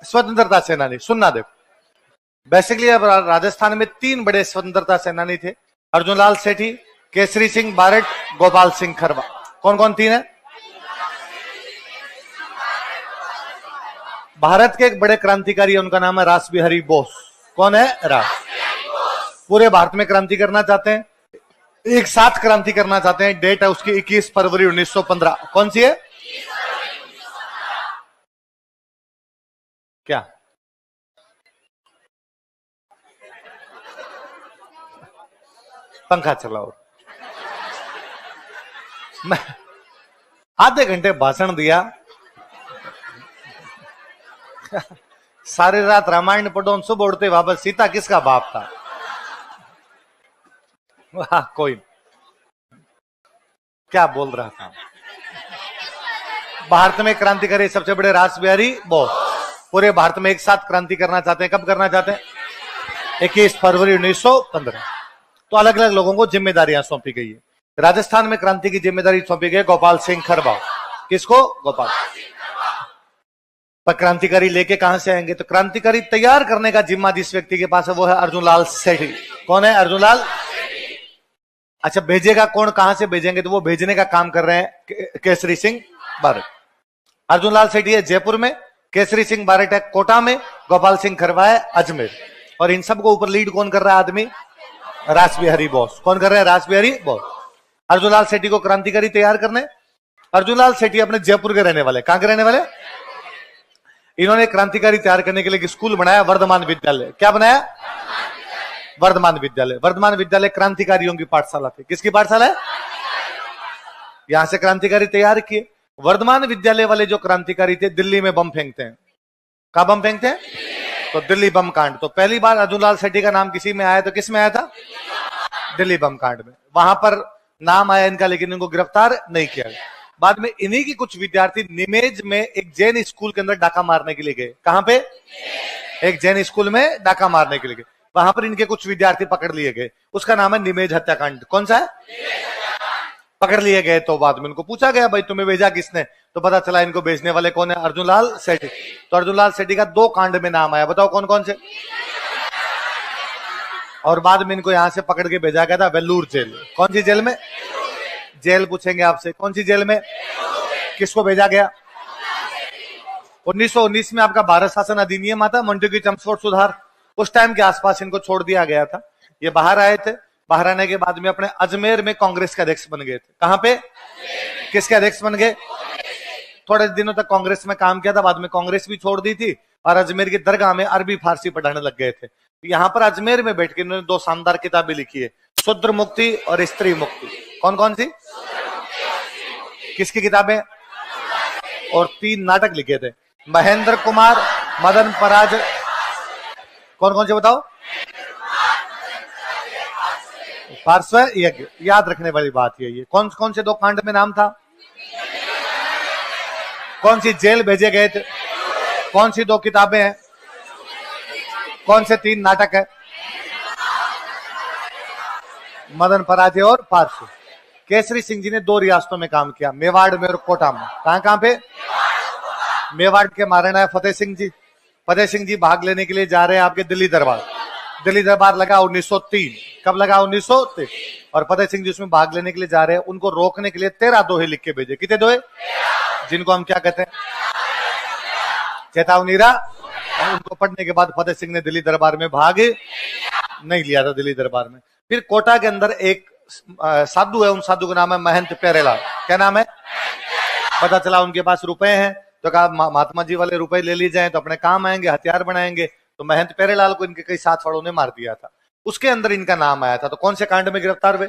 स्वतंत्रता सेनानी, सुनना देखो। बेसिकली अब राजस्थान में 3 बड़े स्वतंत्रता सेनानी थे, अर्जुनलाल सेठी, केसरी सिंह बारट, गोपाल सिंह खरवा। कौन कौन 3 है? भारत के एक बड़े क्रांतिकारी है, उनका नाम है रास बिहारी बोस। कौन है? रास। पूरे भारत में क्रांति करना चाहते हैं, एक साथ क्रांति करना चाहते हैं। डेट है उसकी 21 फरवरी 1915। कौन सी है? क्या? पंखा चलाओ। मैं आधे घंटे भाषण दिया, सारी रात रामायण पढ़ो, सुबह उड़ते वापस सीता किसका बाप था? कोई क्या बोल रहा था? भारत में क्रांतिकारी सबसे बड़े रास बिहारी बोस पूरे भारत में एक साथ क्रांति करना चाहते हैं। कब करना चाहते हैं? 21 फरवरी 1915। तो अलग अलग लोगों को जिम्मेदारियां सौंपी गई है। राजस्थान में क्रांति की जिम्मेदारी सौंपी गई गोपाल सिंह खरवा। किसको? गोपाल। पर क्रांतिकारी लेके कहां से आएंगे? तो क्रांतिकारी तैयार करने का जिम्मा जिस व्यक्ति के पास है वो है अर्जुनलाल सेठी। कौन है? अर्जुनलाल। अच्छा, भेजेगा कौन, कहां से भेजेंगे? तो वो भेजने का काम कर रहे हैं केसरी सिंह बारट। अर्जुनलाल सेठी है जयपुर में, केसरी सिंह बारट है कोटा में, गोपाल सिंह खरवा है अजमेर। और इन सबको ऊपर लीड कौन कर रहा है आदमी? रास बिहारी बोस। कौन कर रहे हैं? रास बिहारी बोस। अर्जुनलाल सेठी को क्रांतिकारी तैयार करने। अर्जुनलाल सेठी अपने जयपुर के रहने वाले। कहां के रहने वाले? इन्होंने क्रांतिकारी तैयार करने के लिए एक स्कूल बनाया, वर्धमान विद्यालय। क्या बनाया? वर्धमान विद्यालय। वर्धमान विद्यालय क्रांतिकारियों की पाठशाला थी। किसकी पाठशाला है? यहां से क्रांतिकारी तैयार किए। वर्धमान विद्यालय वाले जो क्रांतिकारी थे दिल्ली में बम फेंकते हैं। कहां बम फेंकते हैं? तो दिल्ली बम कांड। तो पहली बार अर्जुनलाल सेठी का नाम किसी में आया तो किस में आया था? दिल्ली बम कांड में। वहां पर नाम आया इनका, लेकिन इनको गिरफ्तार नहीं किया गया। बाद में इन्हीं की कुछ विद्यार्थी निमेज में एक जैन स्कूल के अंदर डाका मारने के लिए गए। कहां पे? एक जैन स्कूल में डाका मारने के लिए गए। वहां पर इनके कुछ विद्यार्थी पकड़ लिए गए। उसका नाम है निमेज हत्याकांड। कौन सा है? पकड़ लिए गए। तो बाद में इनको पूछा गया, भाई तुम्हें भेजा किसने? तो पता चला इनको भेजने वाले कौन है? अर्जुनलाल सेठी। तो अर्जुनलाल सेठी का 2 कांड में नाम आया। बताओ कौन कौन से? और बाद में इनको यहां से पकड़ के भेजा गया था वेल्लूर जेल। कौन सी जेल में? जेल पूछेंगे आपसे, कौन सी जेल में? किसको भेजा गया? 1919 में आपका भारत शासन अधिनियम आता, मंटेग्यू चेम्सफोर्ड सुधार, उस टाइम के आसपास इनको छोड़ दिया गया था। ये बाहर आए थे। बाहर आने के बाद में अपने अजमेर में कांग्रेस के अध्यक्ष बन गए थे। कहां पे? किसके अध्यक्ष बन गए? थोड़े दिनों तक कांग्रेस में काम किया था, बाद में कांग्रेस भी छोड़ दी थी और अजमेर की दरगाह में अरबी फारसी पढ़ाने लग गए थे। यहां पर अजमेर में बैठ के इन्होंने 2 शानदार किताबें लिखी है, शूद्र मुक्ति और स्त्री मुक्ति। कौन कौन सी? किसकी किताबें? और 3 नाटक लिखे थे, महेंद्र कुमार, मदन पराज। कौन कौन से बताओ? पार्श्व यज्ञ। याद रखने वाली बात यही है। कौन कौन से 2 कांड में नाम था? कौन सी जेल भेजे गए थे? कौन सी 2 किताबें हैं? कौन से 3 नाटक है? मदन पराजय और पार्श्व। केसरी सिंह जी ने 2 रियासतों में काम किया, मेवाड़ में और कोटा में। कहां कहां पे? मेवाड़ के महाराणा है फतेह सिंह जी। फतेह सिंह जी भाग लेने के लिए जा रहे हैं आपके दिल्ली दरबार। दिल्ली दरबार लगा 1903। कब लगा? 1903। और फतेह सिंह जी उसमें भाग लेने के लिए जा रहे हैं। उनको रोकने के लिए 13 दोहे लिख के भेजे। कितने दोहे? जिनको हम क्या कहते हैं? चेतावनीरा। उनको पढ़ने के बाद फतेह सिंह ने दिल्ली दरबार में भाग नहीं लिया था। दिल्ली दरबार में फिर कोटा के अंदर एक साधु है, उन साधु का नाम है महंत प्यारेलाल। क्या नाम है? पता चला उनके पास रुपए हैं, तो कहा महात्मा जी वाले रुपए ले ली जाएं तो अपने काम आएंगे, हथियार बनाएंगे। तो महंत प्यारेलाल को इनके कई साथ वालों ने मार दिया था। उसके अंदर इनका नाम आया था। तो कौन से कांड में गिरफ्तार हुए?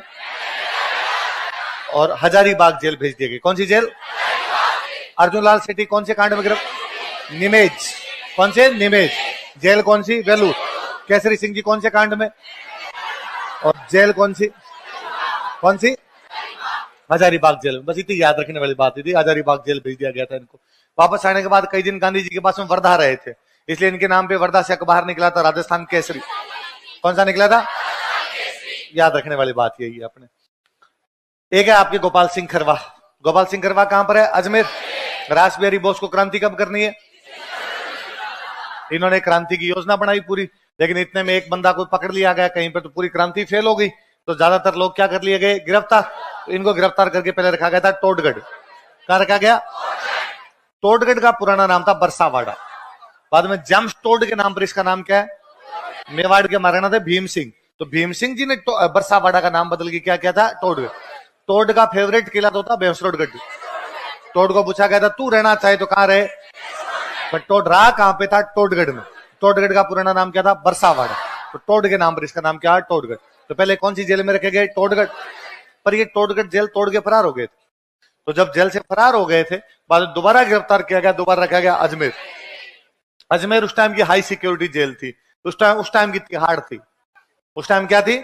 और हजारीबाग जेल भेज दी गई। कौन सी जेल? अर्जुनलाल सेठी कौन से कांड में गिरफ्तार? निमेज। कौन से? निमेज। जेल कौन सी? वेलूर। केसरी सिंह जी कौन से कांड में? और जेल कौन सी? कौन सी? हजारीबाग जेल। बस इतनी याद रखने वाली बात थी। हजारीबाग जेल भेज दिया गया था इनको। वापस आने के बाद कई दिन गांधी जी के पास में वर्धा रहे थे, इसलिए इनके नाम पे वर्धा से अखबार निकला था, राजस्थान केसरी। कौन सा निकला था? याद रखने वाली बात यही है अपने। एक है आपके गोपाल सिंह खरवा। गोपाल सिंह खरवा कहां पर है? अजमेर। रास बिहारी बोस को क्रांति कब करनी है? इन्होंने क्रांति की योजना बनाई पूरी, लेकिन इतने में एक बंदा कोई पकड़ लिया गया कहीं पे, तो पूरी क्रांति फेल हो गई। तो ज्यादातर लोग क्या कर लिए गए, गिरफ्तार। तो इनको गिरफ्तार करके पहले रखा गया था टोडगढ़। कहां रखा गया? टोडगढ़ का पुराना नाम था बरसावाड़ा। बाद में जेम्स टोड के नाम पर इसका नाम क्या है? मेवाड़ के महाराणा थे भीम सिंह, तो भीम सिंह जी ने बरसावाड़ा का नाम बदल के क्या किया था? टोडगढ़। टोड का फेवरेट किला तो था बेंसरोडगढ़। टोड को पूछा गया था तू रहना चाहे तो कहां रहे, पर टोड रहा कहां पे था? टोडगढ़ में। टोडगढ़ का पुराना नाम क्या था? बरसावाड़ा। तो टोड के नाम पर इसका नाम क्या है? टोडगढ़। तो पहले कौन सी जेल में रखे गए? टोडगढ़। पर ये टोडगढ़ जेल तोड़ के फरार हो गए थे। तो जब जेल से फरार हो गए थे, बाद में दोबारा गिरफ्तार किया गया, दोबारा रखा गया अजमेर। अजमेर उस टाइम की हाई सिक्योरिटी जेल थी। उस टाइम की तिहाड़ थी। उस टाइम क्या थी?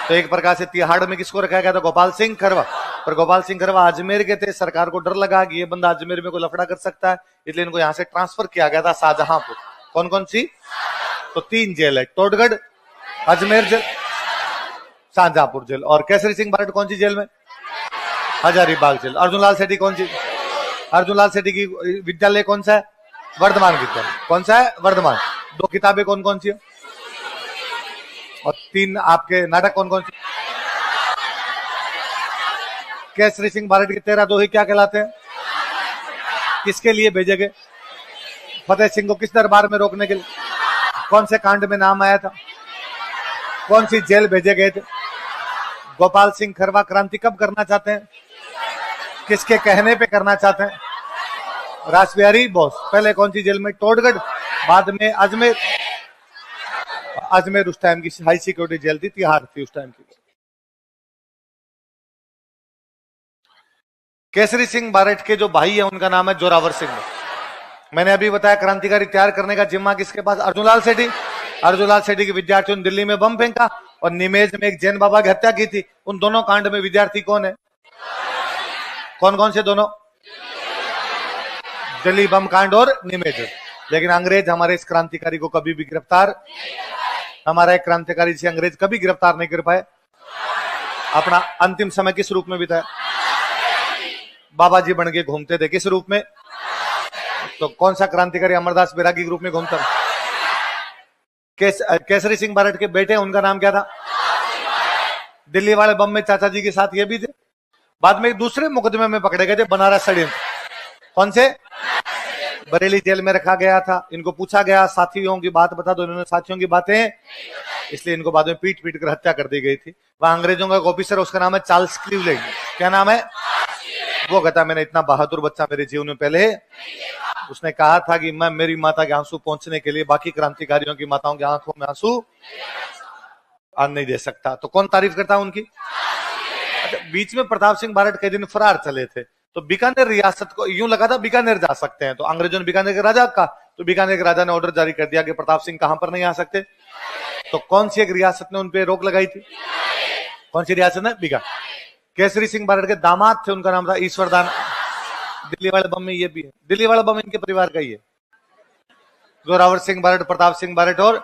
तो एक प्रकार से तिहाड़ में किसको रखा गया था? गोपाल सिंह खरवा। पर गोपाल सिंह खरवा अजमेर के थे, सरकार को डर लगा कि ये बंदा अजमेर में कोई लफड़ा कर सकता है, इसलिए इनको यहां से ट्रांसफर किया गया था शाहजहांपुर। कौन कौन सी? तो 3 जेल है, टोडगढ़, अजमेर जेल, शाहजहांपुर जेल। और केसरी सिंह बारट कौन सी जेल में? हजारीबाग जेल। अर्जुनलाल सेठी कौन सी? अर्जुनलाल सेठी की विद्यालय कौन सा है? वर्धमान विद्यालय। कौन सा है? वर्धमान। 2 किताबें कौन कौन सी है? और 3 आपके नाटक कौन कौन सी? केसरी सिंह बारट के 13 दोहे क्या कहलाते हैं? किसके लिए भेजे गए? फतेह सिंह को किस दरबार में रोकने के लिए? कौन से कांड में नाम आया था? कौन सी जेल भेजे गए थे? गोपाल सिंह खरवा क्रांति कब करना चाहते हैं? किसके कहने पे करना चाहते हैं? रासबिहारी बोस। पहले कौन सी जेल में? टोडगढ़, बाद में अजमेर। अजमेर उस टाइम की हाई सिक्योरिटी जेल थी, तिहाड़ थी उस टाइम की। केसरी सिंह बारट के जो भाई है उनका नाम है जोरावर सिंह। मैंने अभी बताया क्रांतिकारी तैयार करने का जिम्मा किसके पास? अर्जुनलाल सेठी। अर्जुनलाल सेठी के विद्यार्थियों ने दिल्ली में बम फेंका और निमेज में एक जैन बाबा की हत्या की थी। उन दोनों कांड में विद्यार्थी कौन है? कौन कौन से दोनों? दिल्ली बम कांड और निमेज। लेकिन अंग्रेज हमारे इस क्रांतिकारी को कभी भी गिरफ्तार, हमारा एक क्रांतिकारी से अंग्रेज कभी गिरफ्तार नहीं कर पाए। अपना अंतिम समय किस रूप में बिताया? बाबा जी बन के घूमते थे। किस रूप में? तो कौन सा क्रांतिकारी अमरदास बैरागी के रूप में घूमता? केसरी सिंह बारट के बेटे, उनका नाम क्या था? दिल्ली वाले बम में चाचा जी के साथ ये भी थे। बाद में दूसरे मुकदमे में पकड़े गए थे, बनारस षड्यंत्र। कौन से? बरेली जेल में रखा गया था। इनको पूछा गया साथियों की बात बता दो, इन्होंने साथियों की बातें, इसलिए इनको बाद में पीट पीट कर हत्या कर दी गई थी। वहां अंग्रेजों का एक ऑफिसर, उसका नाम है चार्ल्स क्लीवलैंड। क्या नाम है? वो कहता मैंने इतना बहादुर बच्चा मेरे जीवन में पहले, उसने कहा था कि मैं मेरी माता के आंसू पहुंचने के लिए बाकी क्रांतिकारियों की माताओं की आंखों में आंसू आज नहीं दे सकता। तो कौन तारीफ करता है उनकी? अच्छा, बीच में प्रताप सिंह बारट कई दिन फरार चले थे, तो बीकानेर रियासत को यूं लगा था बीकानेर जा सकते हैं, तो अंग्रेजों ने बीकानेर के राजा का, तो बीकानेर के राजा ने ऑर्डर जारी कर दिया कि प्रताप सिंह कहां पर नहीं आ सकते। तो कौन सी एक रियासत ने उनपे रोक लगाई थी? कौन सी रियासत ने? बीकानेर। केसरी सिंह बारट के दामाद थे, उनका नाम था ईश्वरदान। दिल्ली वाले बम में ये भी है, दिल्ली वाला बम इनके परिवार का ही है। जोरावर सिंह बारट, प्रताप सिंह बारट और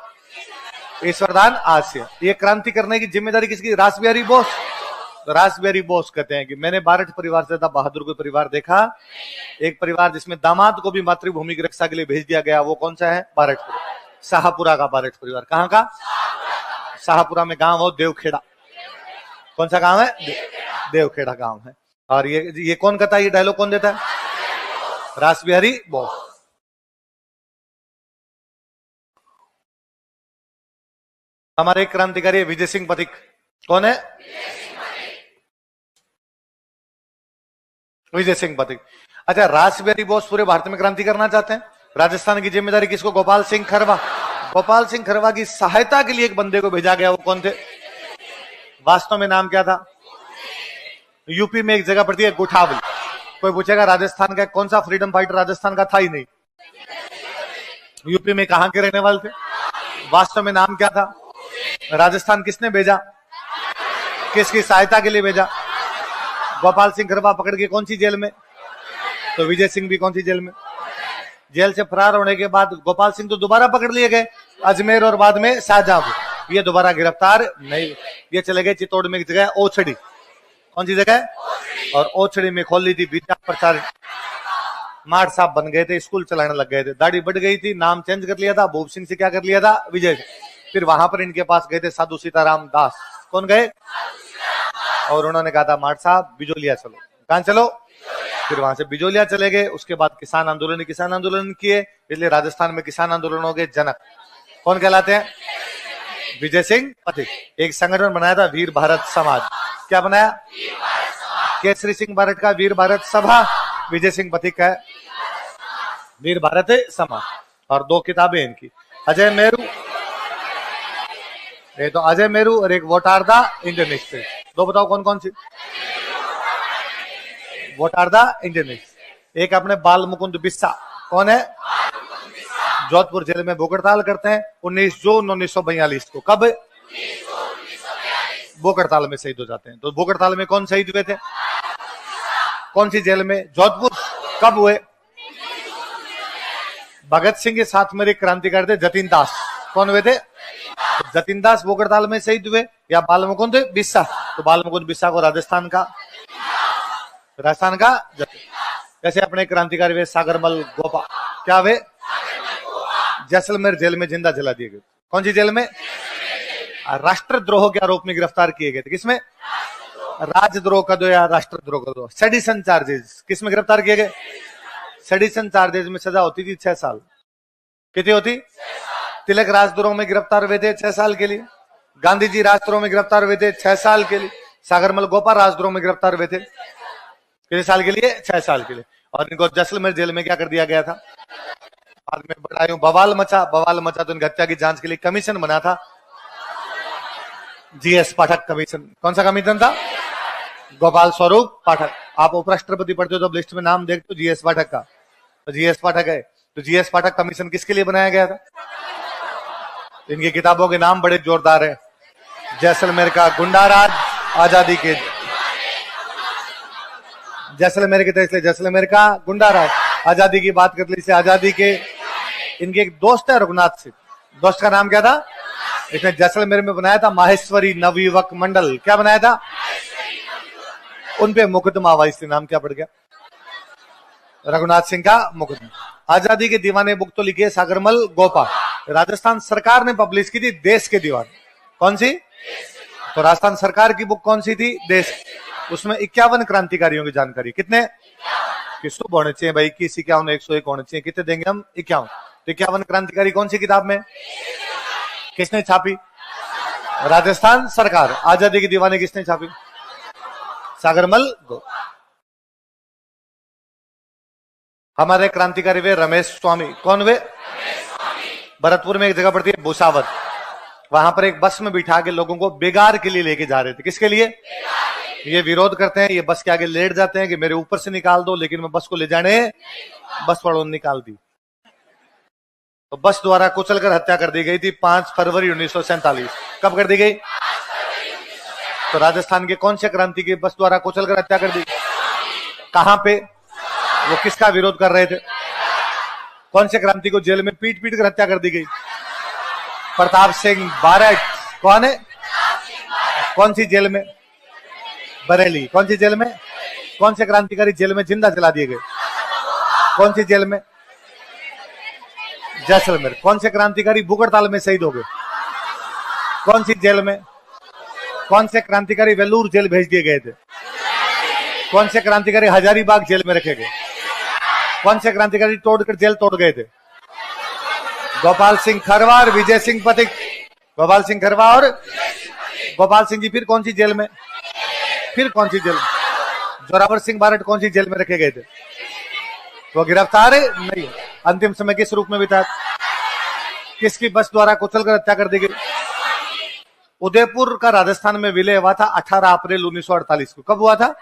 ईश्वरदान आसिया। ये क्रांति करने की जिम्मेदारी किसकी? रासबिहारी बोस। तो रासबिहारी बोस कहते हैं कि मैंने बारट परिवार से ज्यादा बहादुर कोई परिवार देखा, एक परिवार जिसमें दामाद को भी मातृभूमि की रक्षा के लिए भेज दिया गया, वो कौन सा है? बारटपुरा, शाहपुरा का बारट परिवार। कहां का? शाहपुरा में गांव हो देवखेड़ा। कौन सा गांव है? देवखेड़ा गांव है। और ये कौन कहता है? ये डायलॉग कौन देता है? रासबिहारी बोस। हमारे एक क्रांतिकारी विजय सिंह पथिक। कौन है? विजय सिंह पथिक। अच्छा, रासबिहारी बोस पूरे भारत में क्रांति करना चाहते हैं। राजस्थान की जिम्मेदारी किसको? गोपाल सिंह खरवा। गोपाल सिंह खरवा की सहायता के लिए एक बंदे को भेजा गया, वो कौन थे? वास्तव में नाम क्या था? यूपी में एक जगह पड़ती है गुठावली। कोई पूछेगा राजस्थान का कौन सा फ्रीडम फाइटर राजस्थान का था ही नहीं। यूपी में कहां के रहने वाले थे? वास्तव में नाम क्या था? राजस्थान किसने भेजा? किसकी सहायता के लिए भेजा? गोपाल सिंह खरवा पकड़ के कौन सी जेल में? तो विजय सिंह भी कौन सी जेल में? जेल से फरार होने के बाद गोपाल सिंह तो दोबारा पकड़ लिए गए अजमेर और बाद में शाहजहांपुर। ये दोबारा गिरफ्तार नहीं, ये चले गए चित्तौड़ में एक जगह ओछड़ी। कौन सी जगह? और ओछड़ी में खोल ली थी विद्या प्रचार। माठ साहब बन गए थे, स्कूल चलाने लग गए थे, दाढ़ी बढ़ गई थी, नाम चेंज कर लिया था, भूप सिंह से क्या कर लिया था, विजय। फिर वहां पर इनके पास गए थे साधु सीताराम दास। कौन गए? और उन्होंने कहा था माठ साहब बिजोलिया चलो। कहां चलो? फिर वहां से बिजोलिया चले गए। उसके बाद किसान आंदोलन किए, इसलिए राजस्थान में किसान आंदोलन हो गए। जनक कौन कहलाते हैं? विजय सिंह पथिक। एक संगठन बनाया था वीर भारत समाज। क्या बनाया? केसरी सिंह भारत का वीर भारत सभा, विजय सिंह पथिक का वीर भारत समाज। और दो किताबें इनकी, अजय मेरू, ये तो अजय मेरू, और एक what are the Indian history. दो बताओ कौन कौन सी? What are the Indian history. एक अपने बाल मुकुंद बिस्सा, कौन है? जोधपुर जेल में भूख हड़ताल करते हैं 19 जून 1942 को। कब? भूख हड़ताल में शहीद हो जाते हैं। तो भूख हड़ताल में कौन शहीद हुए थे? कौन सी जेल में? जोधपुर। कब हुए? भगत सिंह के साथ मेरे क्रांतिकारी थे जतिन दास। कौन हुए थे? तो जतिन दास भूख हड़ताल में शहीद हुए, या बाल मुकुंद बिस्सा? तो बाल मुकुंद बिस्सा को राजस्थान का जैसे अपने क्रांतिकारी वे सागरमल गोपा, क्या वे? जैसलमेर जेल में जिंदा जला दिए गए। कौन सी जेल में? राष्ट्रद्रोह के आरोप में गिरफ्तार किए गए थे। किसमें? राजद्रोह का दो या राष्ट्रद्रोह का दो, सेडिशन चार्जेस। किसमें गिरफ्तार किए गए? सेडिशन चार्जेस में सजा होती थी 6 साल। कितनी होती? तिलक राजद्रोह में गिरफ्तार हुए थे 6 साल के लिए, गांधी जी राजद्रोह में गिरफ्तार हुए थे 6 साल के लिए, सागरमल गोपा राजद्रोह में गिरफ्तार हुए थे कितने साल के लिए? 6 साल के लिए। और इनको जैसलमेर जेल में क्या कर दिया गया था? बाद में बड़ा बवाल मचा तो इनकी हत्या की जांच के लिए कमीशन बना था, जीएस पाठक कमीशन। कौन सा कमीशन था? गोपाल स्वरूप पाठक। आप उपराष्ट्रपति पढ़ते हो तो लिस्ट में नाम देखते हो जीएस पाठक का, तो जीएस पाठक है। तो जीएस पाठक कमीशन किसके लिए बनाया गया था? इनकी किताबों के नाम बड़े जोरदार है। जैसलमेर का गुंडाराज, आजादी के, जैसलमेर के थे इसलिए जैसलमेर का गुंडाराज, आजादी की बात कर ली से आजादी के। इनके एक दोस्त है रघुनाथ सिंह, दोस्त का नाम क्या था? इसने जैसलमेर में बनाया था माहेश्वरी नवयुवक मंडल। क्या बनाया था? उनपे मुकदमा हुआ, इसलिए नाम क्या पड़ गया? रघुनाथ सिंह का मुकदमा। आजादी के दीवाने बुक तो लिखी है सागरमल गोपा, राजस्थान सरकार ने पब्लिश की थी देश के दीवाने। कौन सी? तो राजस्थान सरकार की बुक कौन सी थी? देश। उसमें 51 क्रांतिकारियों की जानकारी। कितने? किसको होने चाहिए भाई? 21, 51, 101 होने चाहिए। कितने देंगे हम? 51। तो 51 क्रांतिकारी कौन सी किताब में? किसने छापी? राजस्थान सरकार। आजादी की दीवानी किसने छापी? सागरमल गोपा। हमारे क्रांतिकारी वे रमेश स्वामी। कौन वे? भरतपुर में एक जगह पड़ती है भूसावत, वहां पर एक बस में बिठा के लोगों को बेगार के लिए लेके जा रहे थे। किसके लिए? ये विरोध करते हैं, ये बस के आगे लेट जाते हैं कि मेरे ऊपर से निकाल दो, लेकिन मैं बस को ले जाने, बस वालों ने निकाल दी। तो बस द्वारा कुचलकर हत्या कर दी गई थी 5 फरवरी 1947। कब कर दी गई? तो राजस्थान के कौन से क्रांति की बस द्वारा कुचलकर हत्या कर दी? कहां पे? वो किसका विरोध कर रहे थे? कौन से क्रांति को जेल में पीट पीट कर हत्या कर दी गई? प्रताप सिंह बारट। कौन है? कौन सी जेल में? बरेली। कौन सी जेल में? कौन से क्रांतिकारी जेल में जिंदा जला दिए गए? कौन सी जेल में? जैसलमेर। कौन से क्रांतिकारी भूख हड़ताल में शहीद हो गए? कौन सी जेल में? कौन से क्रांतिकारी वेलूर जेल भेज दिए गए थे? कौन से क्रांतिकारी हजारीबाग जेल में रखे गए? कौन से क्रांतिकारी तोड़कर जेल तोड़ गए थे? गोपाल सिंह खरवा और विजय सिंह पथिक। गोपाल सिंह खरवा और गोपाल सिंह जी। फिर कौन सी जेल में? फिर कौन सी जेल? जोरावर सिंह बारट कौन सी जेल में रखे गए थे? वो गिरफ्तार नहीं। अंतिम समय किस रूप में बिताया? किसकी बस द्वारा कुचलकर हत्या कर दी गई? उदयपुर का राजस्थान में विलय हुआ था 18 अप्रैल 1948 को। कब हुआ था?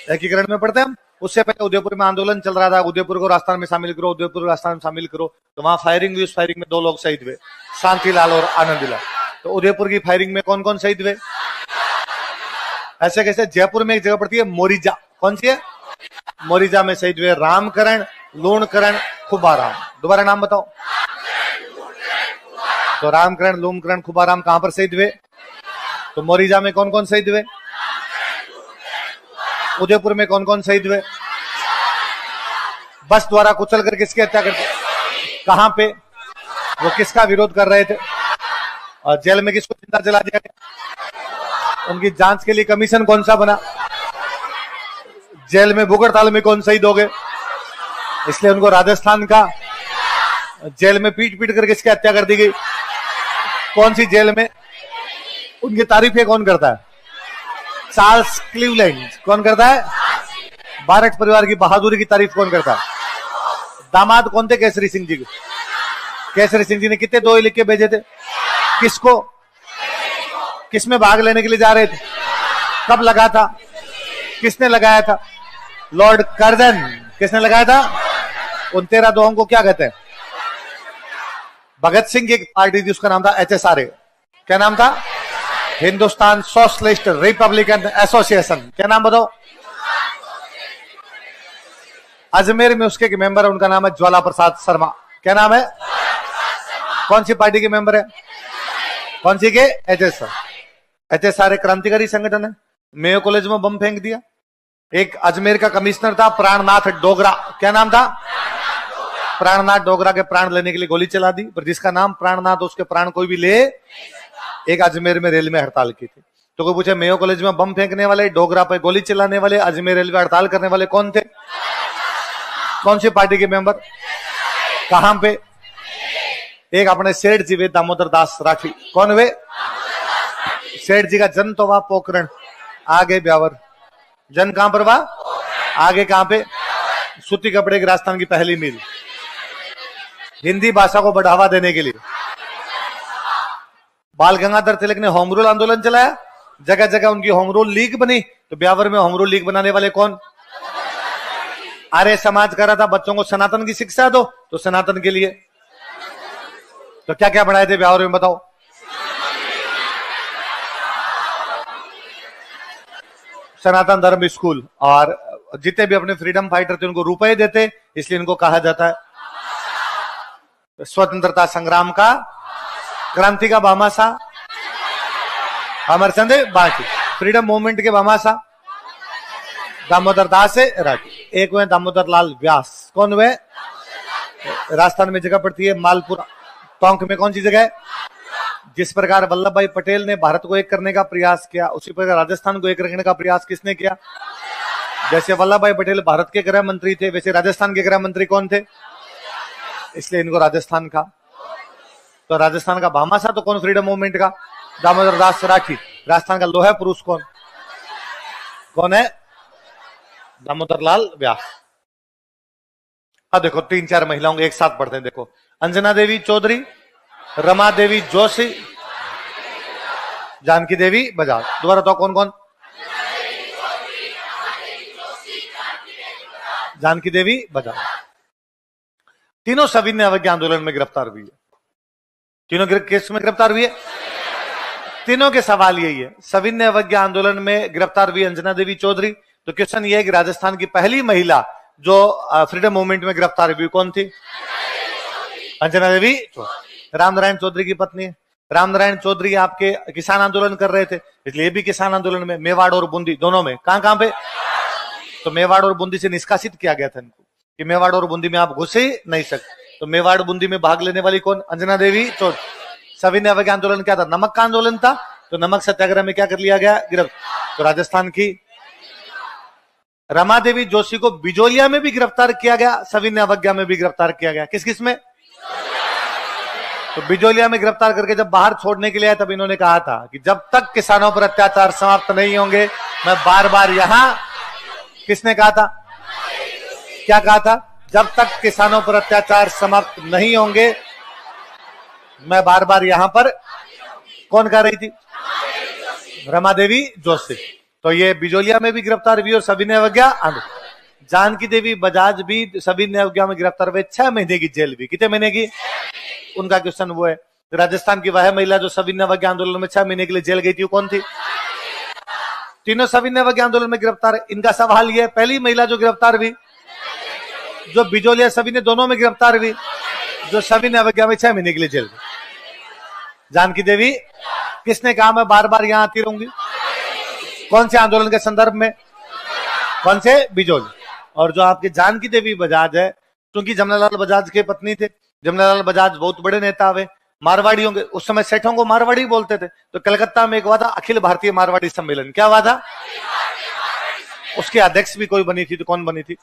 एकीकरण में पढ़ते हैं हम। उससे पहले उदयपुर में आंदोलन चल रहा था, उदयपुर को राजस्थान में शामिल करो, उदयपुर को राजस्थान में शामिल करो। तो वहां फायरिंग हुई, उस फायरिंग में 2 लोग शहीद हुए, शांतिलाल और आनंदलाल। तो उदयपुर की फायरिंग में कौन कौन शहीद हुए? ऐसे कैसे? जयपुर में एक जगह पड़ती है मोरिजा। कौन सी है? मोरिजा में शहीद हुए रामकरण, लूणकरण, खुबाराम। दोबारा नाम बताओ। तो रामकरण, लूणकरण, खुबाराम कहां पर शहीद हुए? तो मोरिजा में कौन कौन शहीद हुए? उदयपुर में कौन कौन शहीद हुए? बस द्वारा कुचल कर किसकी हत्या करते? कहां पे? वो किसका विरोध कर रहे थे? और जेल में किसको जिंदा जला दिया गया? उनकी जांच के लिए कमीशन कौन सा बना? जेल में भूगड़ताल में कौन शहीद हो गए? इसलिए उनको राजस्थान का जेल में पीट पीट कर किसकी हत्या कर दी गई? कौन सी जेल में? उनकी तारीफें कौन करता है? Charles Cleveland. कौन करता है? बारठ परिवार की बहादुरी की तारीफ कौन करता है? दामाद कौन थे केसरी सिंह जी के? केसरी सिंह जी ने कितने दोहे लिख के भेजे थे? किसको? किसमें भाग लेने के लिए जा रहे थे? कब लगा था? किसने लगाया था? Lord Curzon. किसने लगाया था? उन 13 दोहों को क्या कहते हैं? भगत सिंह की एक पार्टी थी, उसका नाम था HSRA। क्या नाम था? Hindustan socialist Republican association. क्या नाम बताओ? अजमेर में उसके मेंबर है, उनका नाम है ज्वाला प्रसाद शर्मा। क्या नाम है? कौन सी पार्टी के मेंबर है? कौन सी के? HSRA क्रांतिकारी संगठन है। मेयो कॉलेज में बम फेंक दिया। एक अजमेर का कमिश्नर था प्राणनाथ डोगरा। क्या नाम था? प्राणनाथ डोगरा के प्राण लेने के लिए गोली चला दी, पर जिसका नाम प्राणनाथ उसके प्राण कोई भी ले। एक अजमेर में रेल में हड़ताल की थी, तो कोई पूछे मेयो कॉलेज में बम फेंकने वाले, डोगरा पे गोली चलाने वाले, अजमेर रेलवे हड़ताल करने वाले कौन थे? कौन सी पार्टी के मेंबर? कहां पे? एक अपने सेठ जी वे दामोदर दास राठी। कौन वे? सेठ जी का जन्म तो वहां पोखरण, आगे ब्यावर। जन्म कहां पर? वहां आगे। कहां पे? सूती कपड़े की राजस्थान की पहली मील। हिंदी भाषा को बढ़ावा देने के लिए बाल गंगाधर तिलक ने होम रूल आंदोलन चलाया। जगह जगह उनकी होम रूल लीग बनी। तो ब्यावर में होम रूल लीग बनाने वाले कौन? आर्य समाज कर रहा था बच्चों को सनातन की शिक्षा दो, तो सनातन के लिए तो क्या क्या बनाए थे ब्यावर में बताओ? सनातन धर्म स्कूल। और जितने भी अपने फ्रीडम फाइटर थे उनको रुपए देते, इसलिए इनको कहा जाता है स्वतंत्रता संग्राम का क्रांति का भामासा अमरचंद बाकी। फ्रीडम मूवमेंट के भामासा दामोदर दास राठी। एक वे दामोदर लाल व्यास। कौन वे? राजस्थान में जगह पड़ती है मालपुरा। टोंक में कौन सी जगह है? जिस प्रकार वल्लभ भाई पटेल ने भारत को एक करने का प्रयास किया, उसी प्रकार राजस्थान को एक रखने का प्रयास किसने किया? जैसे वल्लभ भाई पटेल भारत के गृह मंत्री थे, वैसे राजस्थान के गृह मंत्री कौन थे? इसलिए इनको राजस्थान का। तो राजस्थान का भामासा तो कौन? फ्रीडम मूवमेंट का दामोदर दास राठी। राजस्थान का लोहा पुरुष कौन? कौन है? दामोदर लाल व्यास। अब देखो 3-4 महिलाओं के एक साथ पढ़ते हैं। देखो, अंजना देवी चौधरी, रमा देवी जोशी, जानकी देवी बजाज। दोबारा तो कौन कौन? जानकी देवी बजाज। तीनों सविनय अवज्ञा आंदोलन में गिरफ्तार हुई है। तीनों केस में गिरफ्तार हुई है। तीनों के सवाल यही है, सविनय अवज्ञा आंदोलन में गिरफ्तार हुई अंजना देवी चौधरी। तो क्वेश्चन ये है कि राजस्थान की पहली महिला जो फ्रीडम मूवमेंट में गिरफ्तार हुई कौन थी? अंजना देवी चौधरी। रामनारायण चौधरी की पत्नी है। रामनारायण चौधरी आपके किसान आंदोलन कर रहे थे, इसलिए भी किसान आंदोलन में मेवाड़ और बूंदी दोनों में कहां पे? तो मेवाड़ और बूंदी से निष्कासित किया गया था इनको कि मेवाड़ और बूंदी में आप घुस ही नहीं सकते। तो मेवाड़ बूंदी में भाग लेने वाली कौन? अंजना देवी चौधरी। सविनय अवज्ञा आंदोलन क्या था? नमक का आंदोलन था। तो नमक सत्याग्रह में क्या कर लिया गया? गिरफ्तार। तो राजस्थान की रमा देवी जोशी को बिजोलिया में भी गिरफ्तार किया गया, सविनय अवज्ञा में भी गिरफ्तार किया गया। किस किस में? तो बिजोलिया में गिरफ्तार करके जब बाहर छोड़ने के लिए आए, तब इन्होंने कहा था कि जब तक किसानों पर अत्याचार समाप्त नहीं होंगे मैं बार बार यहां। किसने कहा था? क्या कहा था? जब तक किसानों पर अत्याचार समाप्त नहीं होंगे मैं बार बार यहां पर। कौन कह रही थी? रमा देवी जोशी। तो ये बिजोलिया में भी गिरफ्तार हुई और सविनय अवज्ञा आंदोलन। जानकी देवी बजाज भी सविनय अवज्ञा में गिरफ्तार हुए, 6 महीने की जेल भी। कितने महीने की? उनका क्वेश्चन वो है, राजस्थान की वह महिला जो सविनय अवज्ञा आंदोलन में 6 महीने के लिए जेल गई थी, वो कौन थी? तीनों सविनय अवज्ञा आंदोलन में गिरफ्तार है। इनका सवाल यह, पहली महिला जो गिरफ्तार हुई, जो बिजोलिया सविनय दोनों में गिरफ्तार हुई, जो सविनय अवज्ञा में 6 महीने के लिए जेल गई, जानकी देवी। किसने कहा मैं बार बार यहां आती रहूंगी? कौन से आंदोलन के संदर्भ में? कौन से? बिजोलिया। और जो आपके जानकी देवी बजाज है, क्योंकि जमनालाल बजाज के पत्नी थे, जमनालाल बजाज बहुत बड़े नेता हुए, मारवाड़ियों के, उस समय सेठों को मारवाड़ी बोलते थे, तो कलकत्ता में एक हुआ था अखिल भारतीय मारवाड़ी सम्मेलन। क्या हुआ था? उसके अध्यक्ष भी कोई बनी थी, तो कौन बनी थी?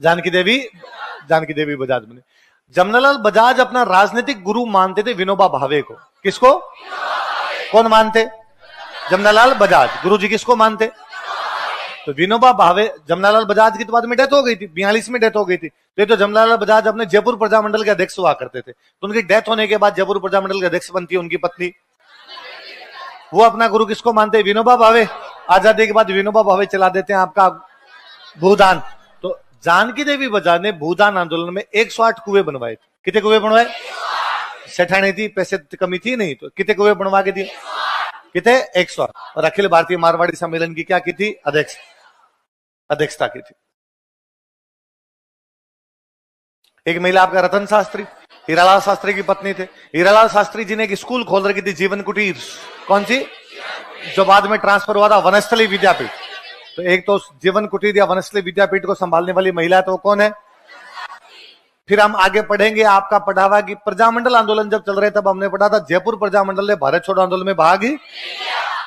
जानकी देवी बजाज बनी। जमनालाल बजाज अपना राजनीतिक गुरु मानते थे विनोबा भावे को। किसको? कौन मानते? जमनालाल बजाज। गुरुजी किसको मानते? तो विनोबा भावे। जमनालाल बजाज की तो बाद में डेथ हो गई थी, 42 में डेथ हो गई थी। तो जमनालाल बजाज अपने जयपुर प्रजामंडल के अध्यक्ष हुआ करते थे। तो उनकी डेथ होने के बाद जयपुर प्रजामंडल के अध्यक्ष बनती है उनकी पत्नी। वो अपना गुरु किसको मानते हैं? विनोबा भावे। आजादी के बाद विनोबा भावे चला देते हैं आपका भूदान। तो जानकी देवी बजाज ने भूदान आंदोलन में 108 कुएं बनवाए थे। कितने कुएं बनवाए? सेठानी थी, पैसे कमी थी नहीं, तो कितने कुएं बनवा के दिए? कितने? 108। और अखिल भारतीय मारवाड़ी सम्मेलन की क्या की थी? अध्यक्षता की थी। एक महिला आपका रतन शास्त्री, हीरालाल शास्त्री की पत्नी थे। हीरालाल शास्त्री जी ने एक स्कूल खोल रखी थी, जीवन कुटीर। कौन सी? जो बाद में ट्रांसफर हुआ था वनस्थली विद्यापीठ। तो एक तो जीवन कुटीर या वनस्थली विद्यापीठ को संभालने वाली महिला, तो कौन है? फिर हम आगे पढ़ेंगे, आपका पढ़ा हुआ कि प्रजामंडल आंदोलन जब चल रहे तब हमने पढ़ा था जयपुर प्रजामंडल ने भारत छोड़ो आंदोलन में भाग ही,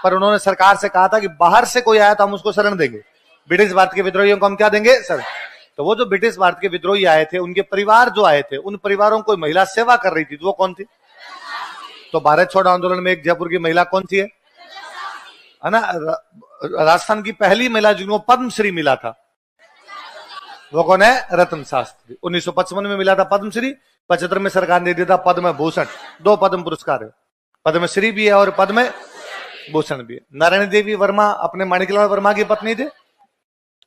पर उन्होंने सरकार से कहा था कि बाहर से कोई आया तो हम उसको शरण देंगे, ब्रिटिश भारत के विद्रोहियों को हम क्या देंगे? शरण। तो वो जो ब्रिटिश भारत के विद्रोही आए थे, उनके परिवार जो आए थे, उन परिवारों को महिला सेवा कर रही थी, तो वो कौन थी? तो भारत छोड़ो आंदोलन में एक जयपुर की महिला कौन सी है ना? राजस्थान की पहली महिला जिनको पद्मश्री मिला था, वो कौन है? रतन शास्त्री। 1955 में मिला था पद्मश्री, 75 में सरकार ने दिया था पद्म भूषण। 2 पद्म पुरस्कार है, पद्मश्री भी है और पद्म भूषण भी है। नारायण देवी वर्मा अपने माणिकलाल वर्मा की पत्नी थे।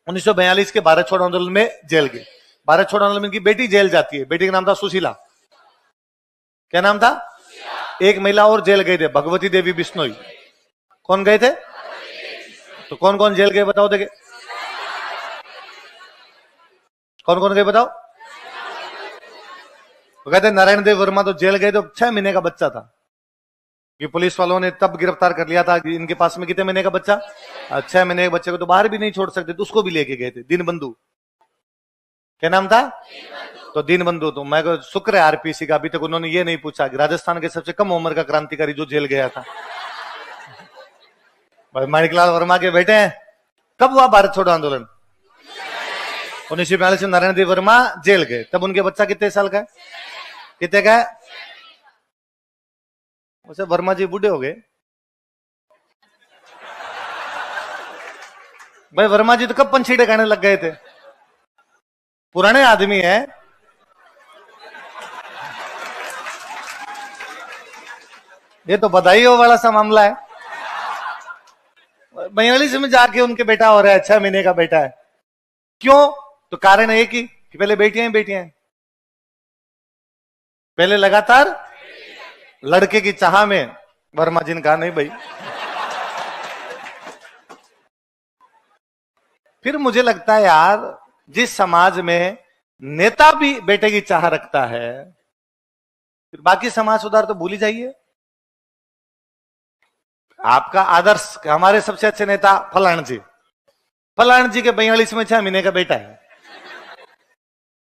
1942 के भारत छोड़ो आंदोलन में जेल गए। भारत छोड़ो आंदोलन की बेटी जेल जाती है, बेटी का नाम था सुशीला। क्या नाम था? एक महिला और जेल गए थे, भगवती देवी बिश्नोई। कौन गए थे? तो कौन कौन जेल गए बताओ? देखे कौन कौन गए बताओ? वो कहते नारायण देव वर्मा तो जेल गए तो 6 महीने का बच्चा था, कि पुलिस वालों ने तब गिरफ्तार कर लिया था कि इनके पास में कितने महीने का बच्चा? 6 महीने के बच्चे को तो बाहर भी नहीं छोड़ सकते, तो उसको भी लेके गए थे। दीनबंधु। क्या नाम था? तो दीनबंधु। तो मैं को शुक्र है आरपीसी का, अभी तक उन्होंने ये नहीं पूछा कि राजस्थान के सबसे कम उम्र का क्रांतिकारी जो जेल गया था। माणिकलाल वर्मा के बेटे हैं। कब हुआ भारत छोड़ो आंदोलन? 1942 में नारायण देव वर्मा जेल गए, तब उनके बच्चा कितने साल का है? कितने का है? वैसे वर्मा जी बूढ़े हो गए भाई। वर्मा जी तो कब पंछीड़े गाने लग गए थे, पुराने आदमी है। ये तो बधाइयों वाला सा मामला है। 42 में जाके उनके बेटा हो रहा है, 6 महीने का बेटा है। क्यों? तो कारण एक ही कि पहले बेटियां ही बेटियां हैं, पहले लगातार लड़के की चाह में। वर्मा जी ने कहा नहीं भाई। फिर मुझे लगता है यार, जिस समाज में नेता भी बेटे की चाह रखता है, फिर बाकी समाज सुधार तो भूल ही जाइए। आपका आदर्श, हमारे सबसे अच्छे नेता फलान जी के 42 में 6 महीने का बेटा है।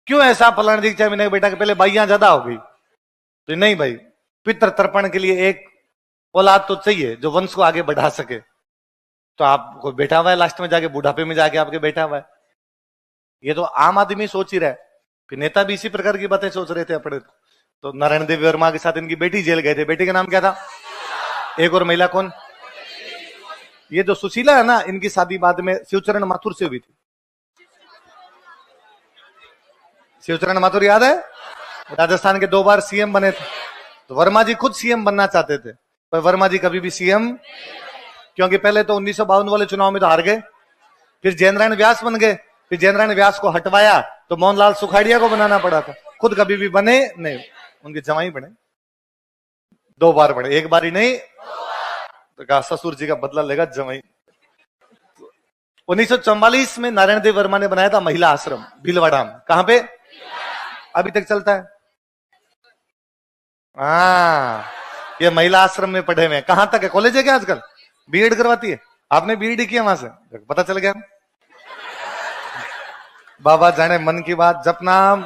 क्यों ऐसा? फलान जी के 6 महीने का बेटा के पहले बाइयां ज्यादा हो गई, तो नहीं भाई, पितृ तर्पण के लिए एक औलाद तो चाहिए जो वंश को आगे बढ़ा सके। तो आपको बैठा हुआ है लास्ट में जाके, बुढ़ापे में जाके आपके बैठा हुआ है। ये तो आम आदमी सोच ही रहा है, फिर नेता भी इसी प्रकार की बातें सोच रहे थे अपने। तो नारायण देव वर्मा के साथ इनकी बेटी जेल गए थे। बेटी का नाम क्या था? एक और महिला कौन? ये जो सुशीला है ना, इनकी शादी बाद में शिवचरण माथुर से हुई थी। शिवचरण माथुर याद है? राजस्थान के 2 बार सीएम बने थे। तो वर्मा जी खुद सीएम बनना चाहते थे, पर वर्मा जी कभी भी सीएम, क्योंकि पहले तो 1952 वाले चुनाव में तो हार गए, फिर जयनारायण व्यास बन गए, फिर जयनारायण व्यास को हटवाया तो मोहनलाल सुखाड़िया को बनाना पड़ा था। खुद कभी भी बने नहीं, उनके जवाई बने। 2 बार बने, एक बार ही नहीं। तो कहा ससुर जी का बदला लेगा जवाई। 1944 में नारायण देव वर्मा ने बनाया था महिला आश्रम भीलवाड़ा में। कहां पे? अभी तक चलता है। ये महिला आश्रम में पढ़े हुए। कहां तक है? कॉलेज है क्या आजकल? बीएड करवाती है? आपने बीएड किया वहां से? पता चल गया। बाबा जाने मन की बात जपना।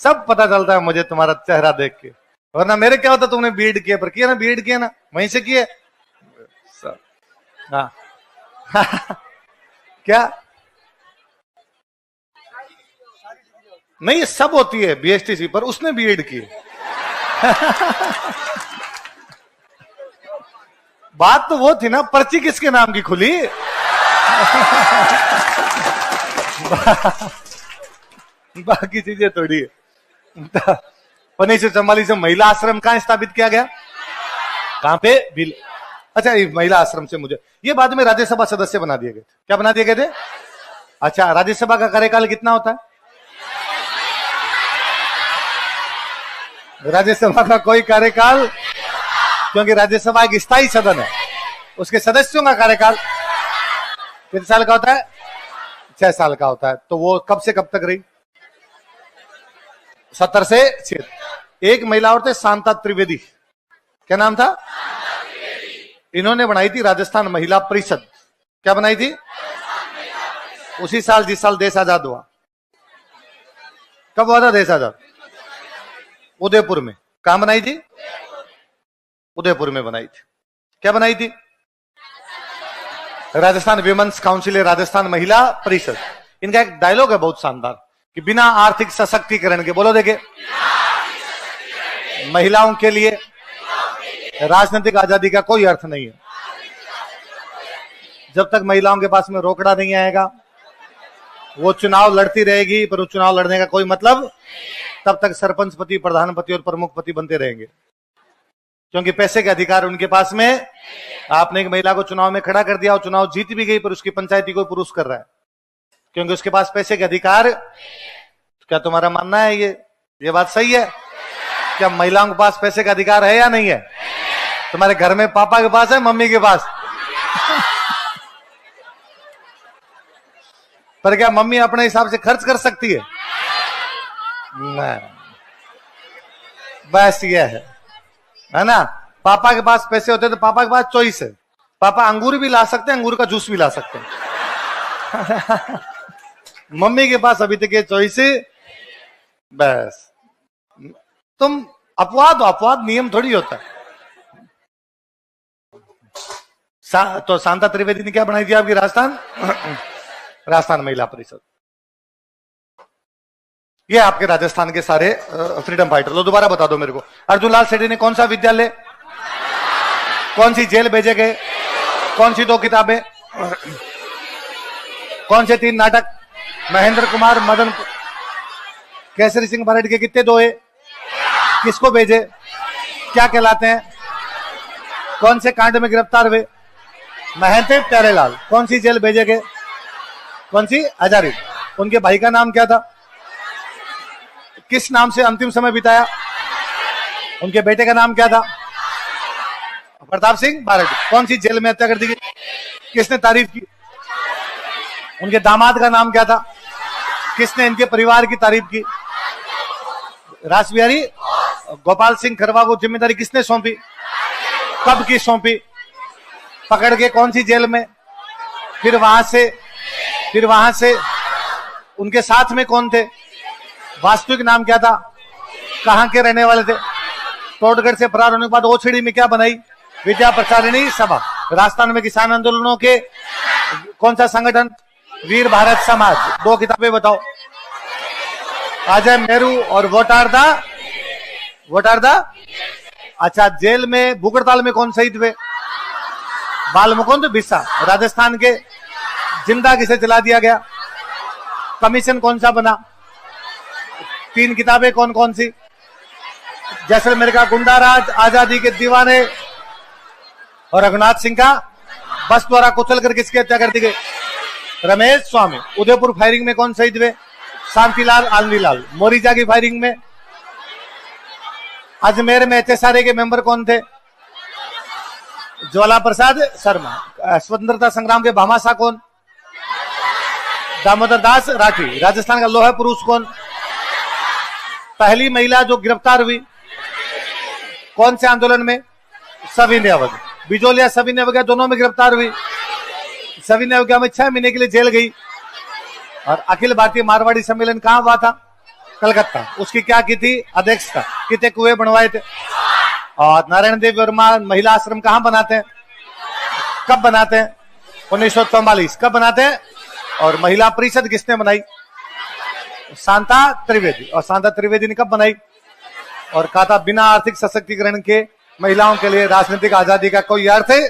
सब पता चलता है मुझे तुम्हारा चेहरा देख के, वरना मेरे क्या होता, तुमने बीएड किया, पर किया ना, बीएड किया ना, वहीं से किए। हाँ। क्या नहीं, सब होती है बीएसटीसी, पर उसने बीएड की। बात तो वो थी ना, पर्ची किसके नाम की खुली। बाकी चीजें थोड़ी है। 1944 में महिला आश्रम कहां स्थापित किया गया, कहां पे, बिल। अच्छा, ये महिला आश्रम से मुझे, ये बाद में राज्यसभा सदस्य बना दिए गए थे। क्या बना दिए गए थे? अच्छा, राज्यसभा का कार्यकाल कितना होता है? राज्यसभा का कोई कार्यकाल, क्योंकि राज्यसभा एक स्थायी सदन है, उसके सदस्यों का कार्यकाल कितने साल का होता है? 6 साल का होता है। तो वो कब से कब तक रही? 70 से 6। एक महिला और थे, शांता त्रिवेदी। क्या नाम था? इन्होंने बनाई थी राजस्थान महिला परिषद। क्या बनाई थी? उसी साल जिस साल देश आजाद हुआ। कब हुआ था देश आजाद? उदयपुर में। कहां बनाई थी? उदयपुर में बनाई थी। क्या बनाई थी? राजस्थान विमेंस काउंसिल, राजस्थान महिला परिषद। इनका एक डायलॉग है बहुत शानदार कि बिना आर्थिक सशक्तिकरण के, बोलो देखे, महिलाओं के लिए राजनीतिक आजादी का कोई अर्थ नहीं है। जब तक महिलाओं के पास में रोकड़ा नहीं आएगा, वो चुनाव लड़ती रहेगी, पर वो चुनाव लड़ने का कोई मतलब, तब तक सरपंच पति, प्रधानपति और प्रमुख पति बनते रहेंगे, क्योंकि पैसे के अधिकार उनके पास में। आपने एक महिला को चुनाव में खड़ा कर दिया, और चुनाव जीत भी गई, पर उसकी पंचायती कोई पुरुष कर रहा है, क्योंकि उसके पास पैसे के अधिकार। क्या तुम्हारा मानना है ये बात सही है? क्या महिलाओं के पास पैसे का अधिकार है या नहीं है? तुम्हारे घर में पापा के पास है, मम्मी के पास? पर क्या मम्मी अपने हिसाब से खर्च कर सकती है? नहीं। बस ये है ना। पापा के पास पैसे होते तो पापा के पास चॉइस है, पापा अंगूर भी ला सकते हैं, अंगूर का जूस भी ला सकते हैं। मम्मी के पास अभी तक ये चॉइस है। बस तुम अपवाद हो, अपवाद नियम थोड़ी होता है। तो शांता त्रिवेदी ने क्या बनाई थी आपकी? राजस्थान महिला परिषद। ये आपके राजस्थान के सारे फ्रीडम फाइटर। लो दोबारा बता दो मेरे को, अर्जुन लाल सेठी ने कौन सा विद्यालय, कौन सी जेल भेजे गए, कौन सी 2 किताबें, कौन से 3 नाटक, महेंद्र कुमार, मदन, केसरी सिंह मराठी के कितने दोहे, किसको भेजे, क्या कहलाते हैं, कौन से कांड में गिरफ्तार हुए, महेंद्र प्यारेलाल, कौन सी जेल भेजे गए, कौन सी हजारी, उनके भाई का नाम क्या था, किस नाम से अंतिम समय बिताया, उनके बेटे का नाम क्या था, प्रताप सिंह बारड, कौन सी जेल में हत्या कर दी गई, किसने तारीफ की, उनके दामाद का नाम क्या था, किसने इनके परिवार की तारीफ की, रासबिहारी गोपाल सिंह खरवा को जिम्मेदारी किसने सौंपी, कब की सौंपी, पकड़ के कौन सी जेल में, फिर वहां से उनके साथ में कौन थे, वास्तविक नाम क्या था, कहां के रहने वाले थे, तोड़गढ़ से फरार होने के बाद ओछड़ी में क्या बनाई, विद्या प्रचारिणी सभा, राजस्थान में किसान आंदोलनों के कौन सा संगठन, वीर भारत समाज। 2 किताबें बताओ, अजय मेरू और वोट आर द। अच्छा, जेल में भूगड़ताल में कौन शहीद हुए, बाल मुकुंद बिस्सा। राजस्थान के जिंदा किसे जला दिया गया, कमीशन कौन सा बना, 3 किताबें कौन कौन सी, जैसलमेर का गुंडा राज, आजादी के दीवाने, और रघुनाथ सिंह का बस द्वारा कुचल कर किसकी हत्या कर दी गई, रमेश स्वामी। उदयपुर फायरिंग में कौन शहीद हुए, शांतिलाल आलंदीलाल। मोरिजा की फायरिंग में, अजमेर में एचएसआरए के मेंबर कौन थे, ज्वाला प्रसाद शर्मा। स्वतंत्रता संग्राम के भामाशाह कौन, दामोदर दास राठी। राजस्थान का लोहा पुरुष कौन, पहली महिला जो गिरफ्तार हुई कौन से आंदोलन में, सविनय अवज्ञा। बिजोलिया सविनय अवज्ञा दोनों में गिरफ्तार हुई, सविनय अवज्ञा में 6 महीने के लिए जेल गई। और अखिल भारतीय मारवाड़ी सम्मेलन कहां हुआ था? कलकत्ता। उसकी क्या की थी? अध्यक्षता। कितने कुएं बनवाए थे? और नारायण देव वर्मा महिला आश्रम कहां बनाते हैं? कब बनाते हैं? 1944। कब बनाते हैं? और महिला परिषद किसने बनाई? शांता त्रिवेदी। और शांता त्रिवेदी ने कब बनाई? और कहा था बिना आर्थिक सशक्तिकरण के महिलाओं के लिए राजनीतिक आजादी का कोई अर्थ है